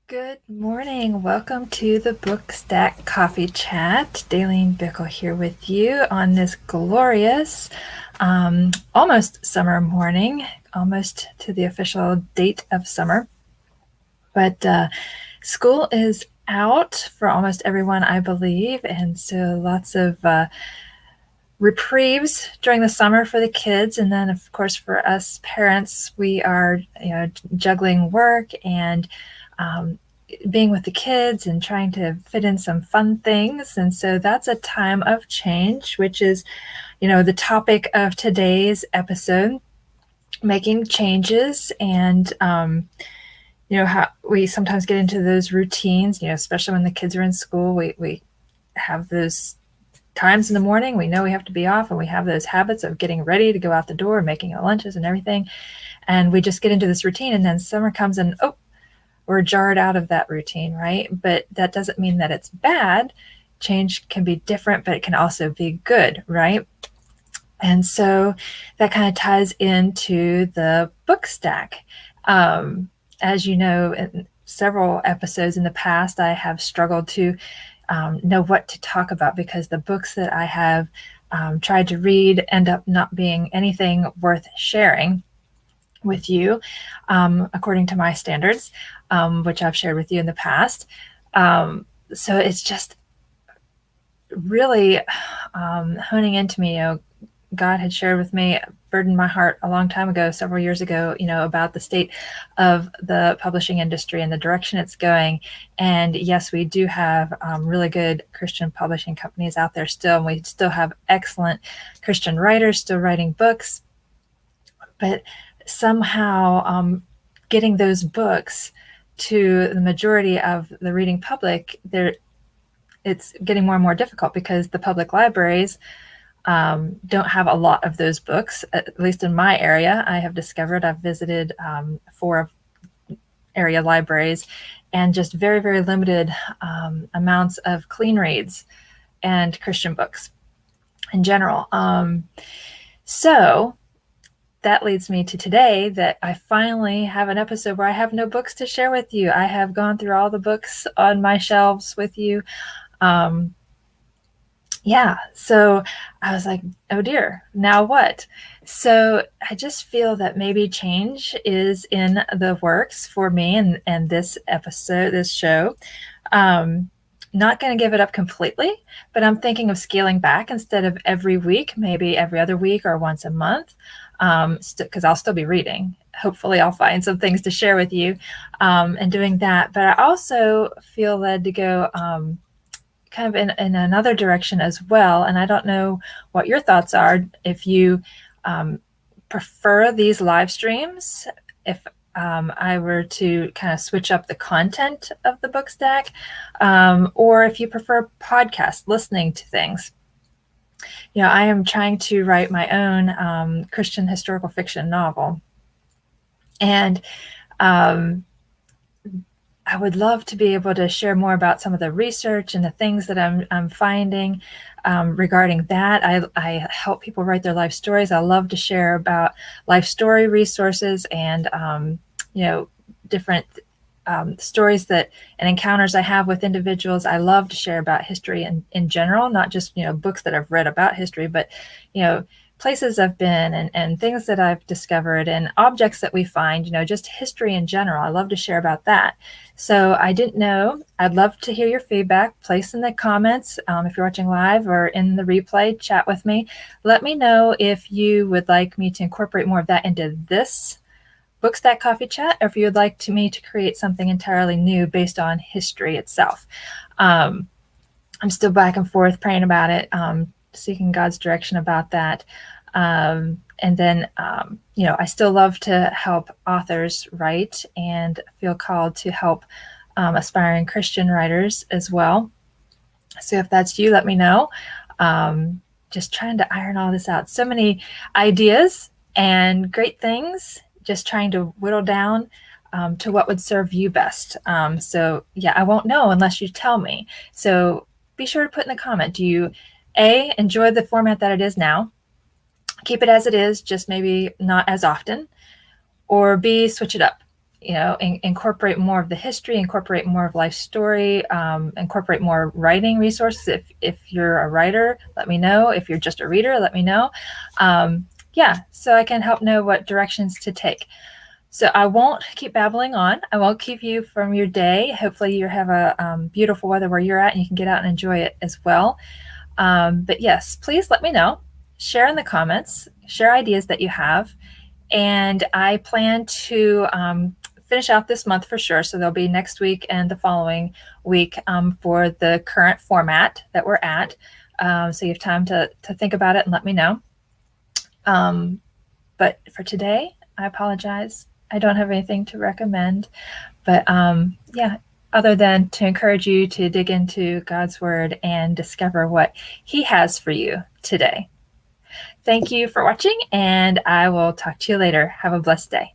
Good morning. Welcome to the Bookstack Coffee Chat. Daleen Bickle here with you on this glorious, almost summer morning, almost to the official date of summer. But school is out for almost everyone, I believe, and so lots of reprieves during the summer for the kids. And then, of course, for us parents, we are juggling work and being with the kids and trying to fit in some fun things. And so that's a time of change, which is, the topic of today's episode, making changes. And, how we sometimes get into those routines, especially when the kids are in school, we have those times in the morning, we know we have to be off, and we have those habits of getting ready to go out the door, making our lunches and everything. And we just get into this routine, and then summer comes and, we're jarred out of that routine, right? But that doesn't mean that it's bad. Change can be different, but it can also be good, right? And so that kind of ties into the book stack. As you know, in several episodes in the past, I have struggled to know what to talk about because the books that I have tried to read end up not being anything worth sharing with you, according to my standards, which I've shared with you in the past. So it's just really honing into me. God had shared with me, burdened my heart a long time ago, several years ago, about the state of the publishing industry and the direction it's going. And yes, we do have really good Christian publishing companies out there still, and we still have excellent Christian writers still writing books. But somehow getting those books to the majority of the reading public, it's getting more and more difficult because the public libraries don't have a lot of those books, at least in my area. I have discovered, I've visited 4 area libraries, and just very, very limited amounts of clean reads and Christian books in general. So that leads me to today, that I finally have an episode where I have no books to share with you. I have gone through all the books on my shelves with you. So I was like, oh dear, now what? So I just feel that maybe change is in the works for me and this episode, this show. Not going to give it up completely, but I'm thinking of scaling back instead of every week, maybe every other week or once a month, because I'll still be reading. Hopefully I'll find some things to share with you and doing that. But I also feel led to go kind of in another direction as well. And I don't know what your thoughts are, if you prefer these live streams, if I were to kind of switch up the content of the book stack, or if you prefer podcast, listening to things. I am trying to write my own Christian historical fiction novel. And I would love to be able to share more about some of the research and the things that I'm finding regarding that. I help people write their life stories. I love to share about life story resources and different stories that and encounters I have with individuals. I love to share about history in general, not just books that I've read about history, but places I've been and things that I've discovered and objects that we find, just history in general. I love to share about that. So I didn't know. I'd love to hear your feedback. Place in the comments if you're watching live or in the replay, chat with me. Let me know if you would like me to incorporate more of that into this Bookstack Coffee Chat, or if you would like me to create something entirely new based on history itself. I'm still back and forth praying about it, seeking God's direction about that. And then, I still love to help authors write and feel called to help aspiring Christian writers as well. So if that's you, let me know. Just trying to iron all this out. So many ideas and great things, just trying to whittle down to what would serve you best. I won't know unless you tell me. So be sure to put in the comment, do you A, enjoy the format that it is now? Keep it as it is, just maybe not as often. Or B, switch it up. incorporate more of the history, incorporate more of life story, incorporate more writing resources. If you're a writer, let me know. If you're just a reader, let me know. So I can help know what directions to take. So I won't keep babbling on. I won't keep you from your day. Hopefully you have a beautiful weather where you're at and you can get out and enjoy it as well. But yes, please let me know. Share in the comments. Share ideas that you have. And I plan to finish out this month for sure. So there'll be next week and the following week for the current format that we're at. So you have time to think about it and let me know. But for today, I apologize. I don't have anything to recommend. But other than to encourage you to dig into God's Word and discover what He has for you today. Thank you for watching, and I will talk to you later. Have a blessed day.